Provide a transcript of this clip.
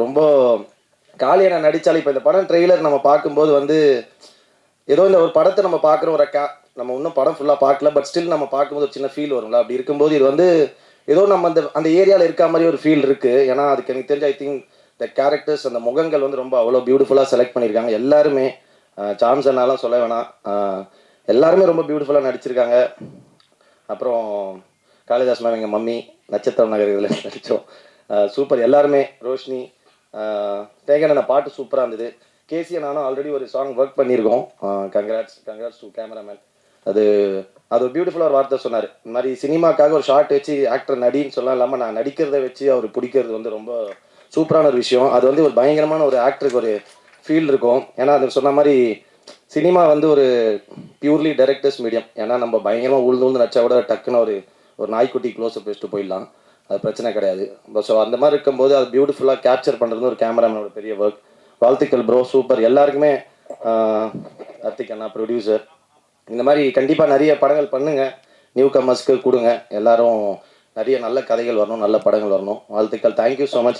ரொம்ப காளியனை நடித்தாலும் இப்போ இந்த படம் ட்ரெய்லர் நம்ம பார்க்கும்போது வந்து ஏதோ இந்த ஒரு படத்தை நம்ம பார்க்குற ஒரு நம்ம இன்னும் படம் ஃபுல்லாக பார்க்கல, பட் ஸ்டில் நம்ம பார்க்கும்போது ஒரு சின்ன ஃபீல் வரும்ல. அப்படி இருக்கும்போது இது வந்து ஏதோ நம்ம அந்த அந்த ஏரியாவில் இருக்க மாதிரி ஒரு ஃபீல் இருக்குது. ஏன்னா அதுக்கு எனக்கு தெரிஞ்ச ஐ திங்க் த கேரக்டர்ஸ், அந்த முகங்கள் வந்து ரொம்ப அவ்வளோ பியூட்டிஃபுல்லாக செலக்ட் பண்ணியிருக்காங்க எல்லாருமே. சாம்சன்னாலாம் சொல்ல வேணாம், எல்லாருமே ரொம்ப பியூட்டிஃபுல்லாக நடிச்சிருக்காங்க. அப்புறம் காளிதாஸ் மேம், எங்கள் மம்மி, நட்சத்திரம் நகர் இதில் நடித்தோம். சூப்பர் எல்லாருமே. ரோஷினி, தேகன பாட்டு சூப்பராக இருந்தது. கேசியை நானும் ஆல்ரெடி ஒரு சாங் ஒர்க் பண்ணியிருக்கோம். Congrats to cameraman. அது அது ஒரு பியூட்டிஃபுல்லாக ஒரு வார்த்தை சொன்னார். இந்த மாதிரி சினிமாக்காக ஒரு ஷார்ட் வச்சு ஆக்டர் நடின்னு சொல்லலாம் இல்லாமல் நான் நடிக்கிறத வச்சு அவர் பிடிக்கிறது வந்து ரொம்ப சூப்பரான ஒரு விஷயம். அது வந்து ஒரு பயங்கரமான ஒரு ஆக்டருக்கு ஒரு ஃபீல் இருக்கும். ஏன்னா அது சொன்ன மாதிரி சினிமா வந்து ஒரு பியூர்லி டைரக்டர்ஸ் மீடியம். ஏன்னா நம்ம பயங்கரமாக உழுந்து நடிச்சா கூட டக்குன்னு ஒரு ஒரு நாய்க்குட்டி க்ளோஸ்அப் வச்சுட்டு போயிடலாம், அது பிரச்சனை கிடையாது. ஸோ அந்த மாதிரி இருக்கும்போது அது பியூட்டிஃபுல்லாக கேப்சர் பண்ணுறது ஒரு கேமராமேனோட பெரிய ஒர்க். வாழ்த்துக்கள் ப்ரோ, சூப்பர் எல்லாருக்குமே. கார்த்திக் அண்ணா ப்ரொடியூசர், இந்த மாதிரி கண்டிப்பாக நிறைய படங்கள் பண்ணுங்கள், நியூ கமர்ஸ்க்கு கொடுங்க. எல்லாரும் நிறைய நல்ல கதைகள் வரணும், நல்ல படங்கள் வரணும். வாழ்த்துக்கள். Thank you so much.